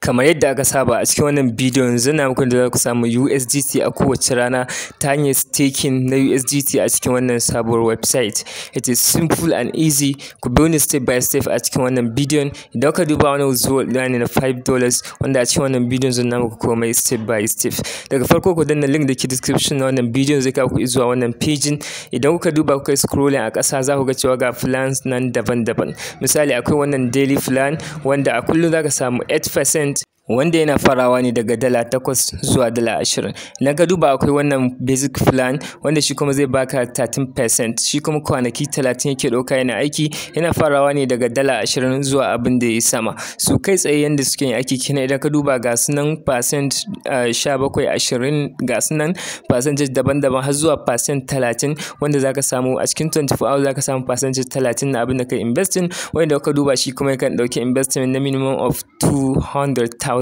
Kamar yadda aka saba a cikin wannan bidiyon zan nuna muku da za ku samu USDT a kowace rana ta hanyar staking na USDT a cikin wannan sabuwar website. It is simple and easy. Ku bi ni step by step a cikin wannan bidiyon. Idan ka duba wani withdrawal ne na $5 wanda a cikin wannan bidiyon zan nuna muku komai step by step. Daga farko ku danna link da ke description na wannan bidiyon zai kawo ku zuwa wannan page. Idan kuka duba kuka yi scrolling a ƙasa za ku ga cewa ga plans nan daban-daban. Misali akwai wannan daily plan wanda a kullum za ka samu 8%. Wanda yana farawa ne daga $8 zuwa $20. Idan ka duba akwai wannan basic plan wanda shi kuma zai baka 13%, shi kuma kwanaki 30 yake ɗauka yana aiki, yana farawa ne daga $20 zuwa abin da ya sama. Su kai tsaye yanda suke yin aiki kenan. Idan ka duba ga sunan percent 17, 20 ga sunan percentage daban-daban har zuwa percent 30 wanda zaka samu a cikin 24 hours zaka samu percentage 30 na abin da kai investing, wanda ka duba shi kuma yakan ɗauki investment na minimum of $200,000.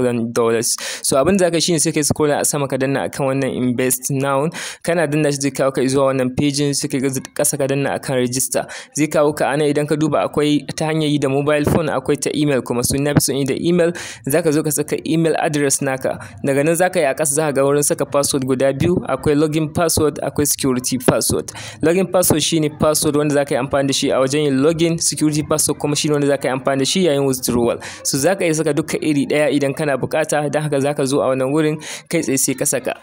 So abin da zaka shine sai kai scroll a sama ka danna akan wannan invest now, kana danna shi zai kawo ka zuwa wannan page, sai kai kasa ka danna akan register zai kawo ka ana. Idan ka duba akwai ta hanyar yi da mobile phone, akwai ta email kuma su na fi son yi da email. Zaka zo ka saka email address naka, daga nan zaka yi a kasa zaka ga wurin saka password guda biyu, akwai login password akwai security password. Login password shine password wanda zaka yi amfani da shi a wajen yin login, security password kuma shine wanda zaka yi amfani da shi yayin withdrawal. So zaka iya saka duka iri daya idan kana bukata, don haka zaka zo a wannan wurin kai tsaye sai ka saka.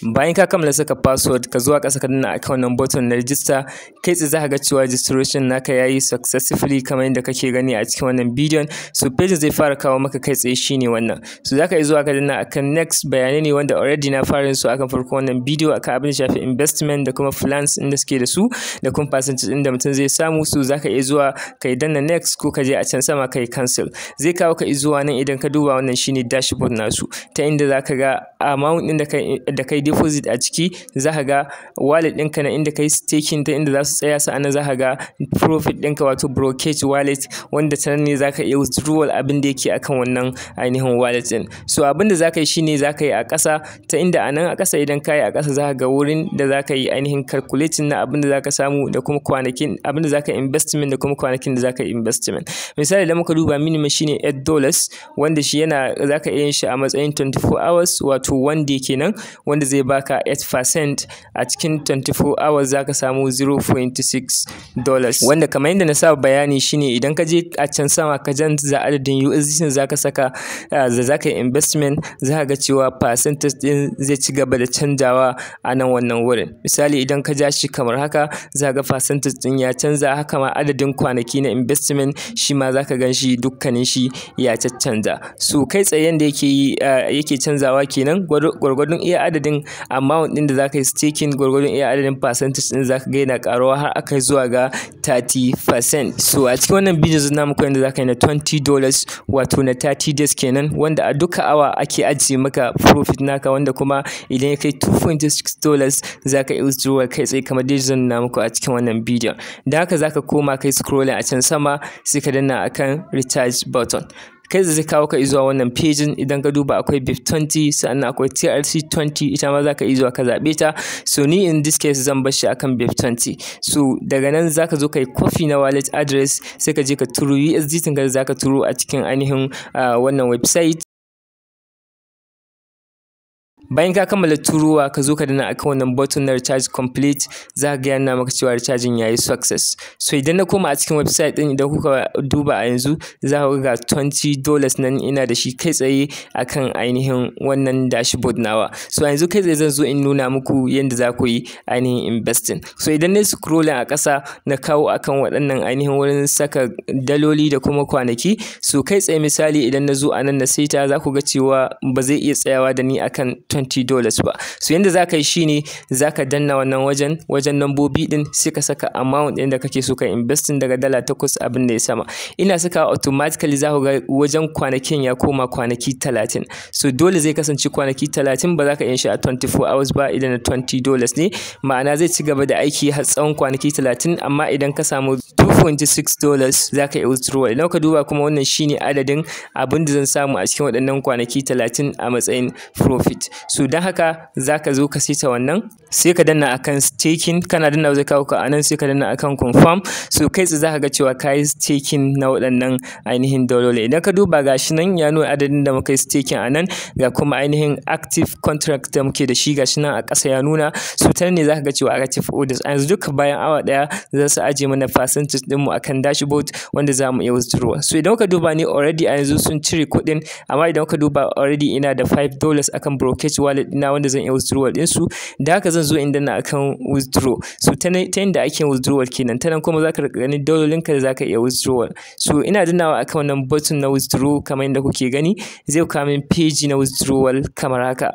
Bayan ka kammala saka password ka zuwa ƙasa ka danna akan wannan button na register, kai tsaye zaka ga cewa registration naka yayi successfully kamar yadda kake gani a cikin wannan bidiyon. So page zai fara kawo maka kai tsaye shine wannan. So zaka yi zuwa ka danna akan next, bayanai ne wanda already na fara yin su akan farko wannan bidiyo akan abin da shafi investment da kuma plans inda suke da su da kuma percentage inda mutum zai samu. So zaka iya zuwa kai danna next ko ka je a can sama kai cancel. Zai kawo ka zuwa nan. Idan ka duba wannan shine dashboard nasu, ta inda zaka ga amount din da kai deposit a ciki, zaka ga wallet ɗinka na inda kai staking ta inda za su tsaya, sa'annan zaka ga profit ɗinka wato brokerage wallet wanda ta nan ne zaka iya withdrawal abin da yake akan wannan ainihin wallet ɗin. So abin da zaka yi shine zaka yi a ƙasa, ta inda a nan a ƙasa idan ka yi a ƙasa zaka ga wurin da zaka yi ainihin calculating na abin da zaka samu da kuma kwanakin abin da zaka investment da kuma kwanakin da zaka investment. Misali idan muka duba minimum shine $8 wanda shi yana zaka iya yin shi a matsayin 24 hours wato 1 day kenan, wanda zai baka 8% a cikin 24 hours zaka samu $0.6, wanda kamar yadda na saba bayani shine idan ka je a can sama ka canza adadin USDT zaka saka da zaka yi investment, zaka ga cewa percentage din zai ci gaba da canjawa a nan wannan wurin. Misali idan ka ja shi kamar haka zaka ga percentage din ya canza, haka ma adadin kwanaki na investment shi ma zaka gan shi dukkanin shi ya canza. So kai tsaye yanda yake canzawa kenan gwargwadon iya adadin amount din da zaka yi staking, gwargwadon iya adadin percentage din zaka ga yana karuwa har aka zuwa ga 30%. So a cikin wannan bidiyo zan muku yanda zaka yi na $20 wato na 30 days kenan, wanda a duka awa ake ajiye maka profit naka, wanda kuma idan ya kai $2.6 zaka yi withdrawal kai tsaye kamar dai zan nuna muku a cikin wannan bidiyon. Da haka zaka koma kai scrolling a can sama sai ka danna akan recharge button. Kai zai kawo ka zuwa wannan page. Idan ka duba akwai BIP20 sannan akwai TRC20, ita ma zaka zuwa ka zabe ta. So ni in this case zan bar shi akan BIP20. So daga nan zaka zo kai copy na wallet address sai ka je ka turo USDT ka zaka turo a cikin ainihin wannan website. Bayan ka kammala turuwa ka zo ka danna akan wannan button na recharge complete, za ka ga yana maka cewa recharging yayi success. So idan na koma a cikin website din, idan kuka duba a yanzu za ka ga $20 nan ina da shi kai tsaye akan ainihin wannan dashboard nawa. So yanzu kai tsaye zan zo in nuna muku yanda za ku yi ainihin investing. So idan na scrolling a ƙasa na kawo akan waɗannan ainihin wurin saka daloli da kuma kwanaki, so kai tsaye misali idan na zo a nan na saita za ku ga cewa ba zai iya tsayawa da ni akan $20 ba. So yanda zaka yi shine zaka danna wannan wajen lambobi din sai ka saka amount din da kake so ka investing daga $8 abin da ya sama. Ina saka automatically za ku ga wajen kwanakin ya koma kwanaki 30. So dole zai kasance kwanaki 30, ba za ka yin shi a 24 hours ba idan na $20 ne, ma'ana zai ci gaba da aiki har tsawon kwanaki 30. Amma idan ka samu $2.6 za ka iya withdrawal. Idan ka duba kuma wannan shine adadin abin da zan samu a cikin waɗannan kwanaki 30 a matsayin profit. So don haka za ka zo ka saita wannan, sai ka danna akan staking, kana danna zai kawo ka anan, sai ka danna akan confirm. So kai tsaye za ka ga cewa ka yi staking na waɗannan ainihin daloli. Idan ka duba gashi nan ya nuna adadin da muka yi staking a nan, ga kuma ainihin active contract da muke da shi gashi nan a ƙasa ya nuna. So ta ne za ka ga cewa active orders a yanzu duka bayan awa ɗaya za su ajiye mana percentage ɗinmu akan dashboard wanda za mu iya withdraw. So idan ka duba ni already a yanzu sun cire kuɗin, amma idan ka duba already ina da $5 akan brokerage wallet ɗina wanda zan iya withdrawal ɗinsu. Da haka zan zo in danna akan withdraw. So ta yanda ake withdrawal kenan, ta nan kuma za ka riƙa ganin dalolinka da za ka iya withdrawal. So ina dannawa akan wannan button na withdraw kamar yadda kuke gani, zai kawo min page na withdrawal kamar haka.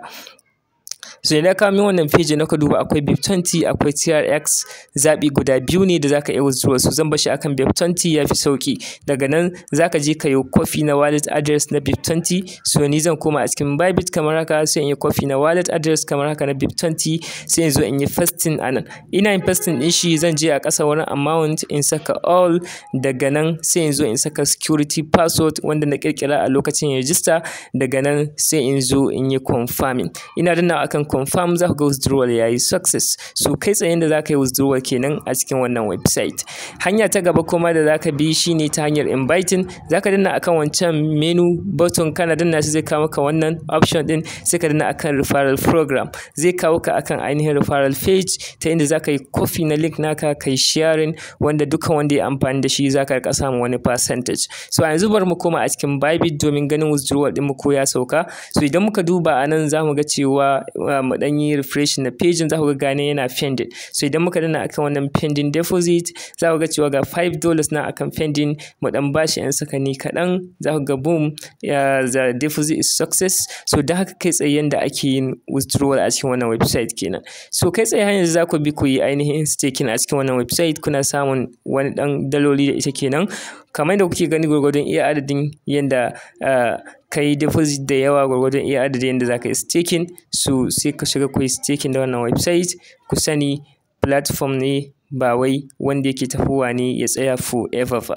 So idan ka min wannan page na ka duba akwai BIP20 akwai TRX, zaɓi guda biyu ne da zaka iya withdraw. So zan bashi akan BIP20 yafi sauki. Daga nan zaka je ka yi copy na wallet address na BIP20. So ni zan koma a cikin Bybit kamar haka, sai in yi copy na wallet address kamar haka na BIP20, sai in zo in yi pasting anan. Ina yin pasting din shi, zan je a ƙasa wurin amount in saka all, daga nan sai in zo in saka security password wanda na ƙirƙira a lokacin register, daga nan sai in zo in yi confirming. Ina danna akan confirm, za ku ga withdrawal yayi success. So kai tsaye da za ka yi withdrawal kenan a cikin wannan website. Hanya ta gaba kuma da za ka bi shine ta hanyar inviting. Za ka danna akan wancan menu button, kana danna shi zai kawo maka wannan option din, sai ka danna akan referral program. Zai kawo ka akan ainihin referral page ta inda za ka yi copy na link naka kai sharing, wanda dukkan wanda ya amfani da shi za ka rika samun wani percentage. So a yanzu bari mu koma a cikin Bybit domin ganin withdrawal din mu ko ya sauka. So idan muka duba anan za mu ga cewa mu dan yi refresh na page, za ku ga gane yana pending. So idan muka danna akan wannan pending deposit, za ku ga cewa ga $5 na akan pending, mu dan bashi yan sakani kaɗan, za ku ga boom, the deposit is success. So da haka kai tsaye yanda ake yin withdrawal a cikin wannan website kenan. So kai tsaye hanyar za ku bi ku yi ainihin staking a cikin wannan website, kuna samun wani dan daloli da ita kenan. Kamar da kuke gani gwargwadon iya adadin yanda ka yi deposit da yawa, gwargwadon iya adadin yanda za ka yi staking. So sai ka shiga ku yi staking da wannan website. Ku sani platform ne ba wai wanda yake tafowa ne ya tsaya forever ba.